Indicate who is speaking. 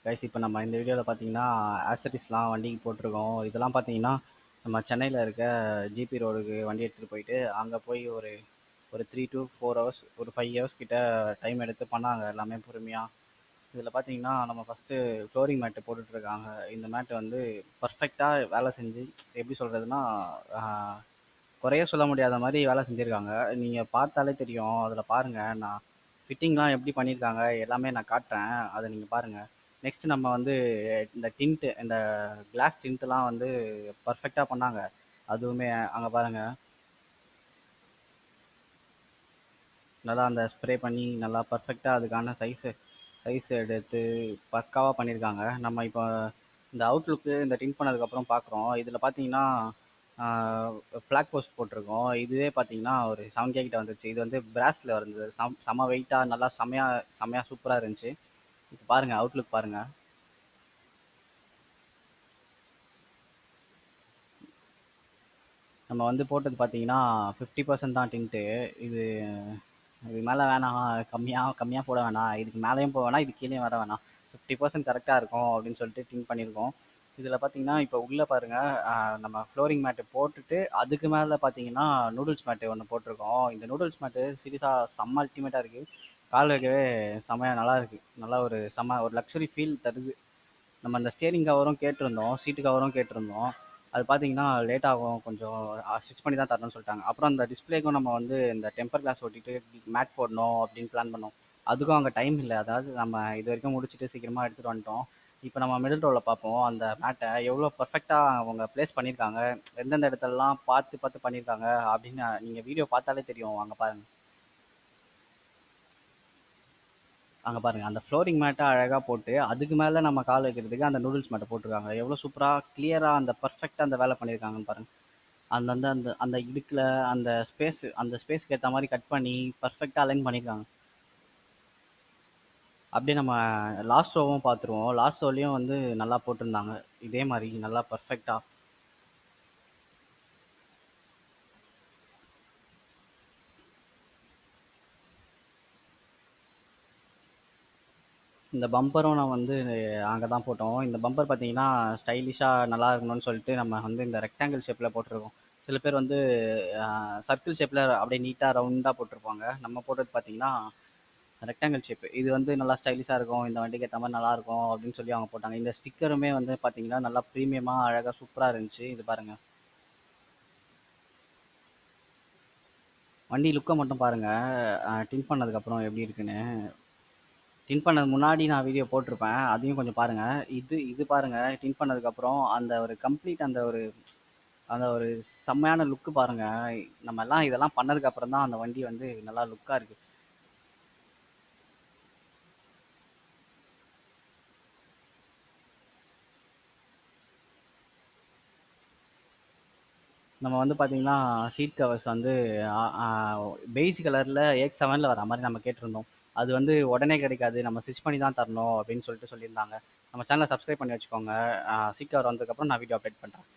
Speaker 1: Guys இப்போ நம்ம இந்த வீடியோவில் பார்த்தீங்கன்னா ஆக்சரிஸ்லாம் வண்டிக்கு போட்டிருக்கோம். இதெல்லாம் பார்த்தீங்கன்னா நம்ம சென்னையில் இருக்க ஜிபி ரோடுக்கு வண்டி எடுத்துகிட்டு போயிட்டு அங்கே போய் ஒரு ஒரு 3 to 4 ஹவர்ஸ் ஒரு 5 ஹவர்ஸ் கிட்ட டைம் எடுத்து பண்ணாங்க எல்லாமே பொறுமையாக. இதில் பார்த்தீங்கன்னா நம்ம ஃபஸ்ட்டு ஃப்ளோரிங் மேட்டு போட்டுட்ருக்காங்க. இந்த மேட்டு வந்து பர்ஃபெக்டாக வேலை செஞ்சு எப்படி சொல்கிறதுனா குறைய சொல்ல முடியாத மாதிரி வேலை செஞ்சுருக்காங்க. நீங்கள் பார்த்தாலே தெரியும். அதில் பாருங்கள், நான் ஃபிட்டிங்லாம் எப்படி பண்ணியிருக்காங்க எல்லாமே நான் காட்டுறேன், அதை நீங்கள் பாருங்கள். நெக்ஸ்ட் நம்ம வந்து இந்த டிண்ட்டு, இந்த கிளாஸ் டிண்ட்டுலாம் வந்து பர்ஃபெக்டாக பண்ணாங்க. அதுவுமே அங்கே பாருங்கள், நல்லா அந்த ஸ்ப்ரே பண்ணி நல்லா பர்ஃபெக்டாக அதுக்கான சைஸ் எடுத்து பக்காவாக பண்ணியிருக்காங்க. நம்ம இப்போ இந்த அவுட்லுக்கு இந்த டிண்ட் பண்ணதுக்கப்புறம் பார்க்குறோம். இதில் பார்த்தீங்கன்னா ஃப்ளாக் போஸ்ட் போட்டிருக்கோம். இதுவே பார்த்தீங்கன்னா ஒரு 7K கிட்ட வந்துருச்சு. இது வந்து பிராஸில் இருந்தது. செம வெயிட்டாக நல்லா செமையாக சூப்பராக இருந்துச்சு. இப்போ பாருங்கள், அவுட்லுக் பாருங்கள். நம்ம வந்து போட்டது பார்த்தீங்கன்னா 50% தான் டின்ட்டு. இது இது மேலே வேணாம், கம்மியாக போட வேணாம், இதுக்கு மேலேயும் போக வேணாம், இது கீழேயும் வர வேணாம், 50% கரெக்டாக இருக்கும் அப்படின்னு சொல்லிட்டு டின் பண்ணியிருக்கோம். இதில் பார்த்தீங்கன்னா இப்போ உள்ளே பாருங்கள், நம்ம ஃப்ளோரிங் மேட்டு போட்டுட்டு அதுக்கு மேலே பார்த்தீங்கன்னா நூடுல்ஸ் மேட்டு ஒன்று போட்டிருக்கோம். இந்த நூடுல்ஸ் மேட்டு சீரியஸாக செம்ம அல்டிமேட்டாக இருக்குது. கால் வைக்கவே செம்மையாக நல்லா இருக்குது. நல்லா ஒரு லக்ஸுரி ஃபீல் தருது. நம்ம இந்த ஸ்டியரிங் கவரும் கேட்டிருந்தோம், சீட்டு கவரும் கேட்டிருந்தோம். அது பார்த்தீங்கன்னா லேட் ஆகும், கொஞ்சம் ஸ்டிச் பண்ணி தான் தரணும்னு சொல்லிட்டாங்க. அப்புறம் அந்த டிஸ்பிளேக்கும் நம்ம வந்து இந்த டெம்பர் கிளாஸ் ஒட்டிட்டு மேட் போடணும் அப்படின்னு பிளான் பண்ணோம். அதுக்கும் அங்கே டைம் இல்லை. அதாவது நம்ம இது வரைக்கும் முடிச்சுட்டு சீக்கிரமாக எடுத்துகிட்டு வந்துட்டோம். இப்போ நம்ம மிடில் ரோவில் பார்ப்போம் அந்த மேட்டை எவ்வளோ பர்ஃபெக்டாக அவங்க ப்ளேஸ் பண்ணியிருக்காங்க, எந்தெந்த இடத்துலலாம் பார்த்து பார்த்து பண்ணியிருக்காங்க அப்படின்னு நீங்கள் வீடியோ பார்த்தாலே தெரியும். அங்கே பாருங்கள், அங்கே பாருங்கள், அந்த ஃப்ளோரிங் மேட்டை அழகாக போட்டு அதுக்கு மேலே நம்ம கால் வைக்கிறதுக்கு அந்த நூடுல்ஸ் மேட்டை போட்டிருக்காங்க. எவ்வளோ சூப்பராக கிளியராக அந்த பர்ஃபெக்டாக அந்த வேலை பண்ணியிருக்காங்கன்னு பாருங்கள். அந்தந்த அந்த அந்த இடுக்கில் அந்த ஸ்பேஸ்க்கு ஏற்ற மாதிரி கட் பண்ணி பர்ஃபெக்டாக அலைன் பண்ணியிருக்காங்க. அப்படியே நம்ம லாஸ்ட் ரோவும் பார்த்துருவோம். லாஸ்ட் ரோலையும் வந்து நல்லா போட்டிருந்தாங்க, இதே மாதிரி நல்லா பர்ஃபெக்டாக. இந்த பம்பரும் நான் வந்து அங்கே தான் போட்டோம். இந்த பம்பர் பார்த்தீங்கன்னா ஸ்டைலிஷாக நல்லா இருக்கணும்னு சொல்லிட்டு நம்ம வந்து இந்த ரெக்டாங்கிள் ஷேப்பில் போட்டிருக்கோம். சில பேர் வந்து சர்க்கிள் ஷேப்பில் அப்படியே நீட்டாக ரவுண்டாக போட்டிருப்பாங்க. நம்ம போட்டது பார்த்தீங்கன்னா ரெக்டாங்கிள் ஷேப்பு. இது வந்து நல்லா ஸ்டைலிஷாக இருக்கும், இந்த வண்டிக்கு ஏற்ற மாதிரி நல்லாயிருக்கும் அப்படின்னு சொல்லி அவங்க போட்டாங்க. இந்த ஸ்டிக்கருமே வந்து பார்த்தீங்கன்னா நல்லா ப்ரீமியமாக அழகாக சூப்பராக இருந்துச்சு. இது பாருங்கள், வண்டி லுக்கை மட்டும் பாருங்கள், டின் பண்ணதுக்கப்புறம் எப்படி இருக்குன்னு. டின் பண்ணது முன்னாடி நான் வீடியோ போட்டிருப்பேன், அதையும் கொஞ்சம் பாருங்கள். இது பாருங்கள், டின் பண்ணதுக்கப்புறம் அந்த ஒரு கம்ப்ளீட் அந்த ஒரு செம்மையான லுக்கு பாருங்கள். நம்ம எல்லாம் இதெல்லாம் பண்ணதுக்கப்புறம் தான் அந்த வண்டி வந்து நல்லா லுக்காக இருக்குது. நம்ம வந்து பார்த்தீங்கன்னா சீட் கவர்ஸ் வந்து பெய்ஜ் கலரில் X7ல் வர மாதிரி நம்ம கேட்டிருந்தோம். அது வந்து உடனே கிடைக்காது, நம்ம ஸ்டிச் பண்ணி தான் தரணும் அப்படின்னு சொல்லிட்டு சொல்லியிருந்தாங்க. நம்ம சேனலை சப்ஸ்கிரைப் பண்ணி வச்சுக்கோங்க. சீட் கவர் வந்ததுக்கப்புறம் நான் வீடியோ அப்டேட் பண்ணுறேன்.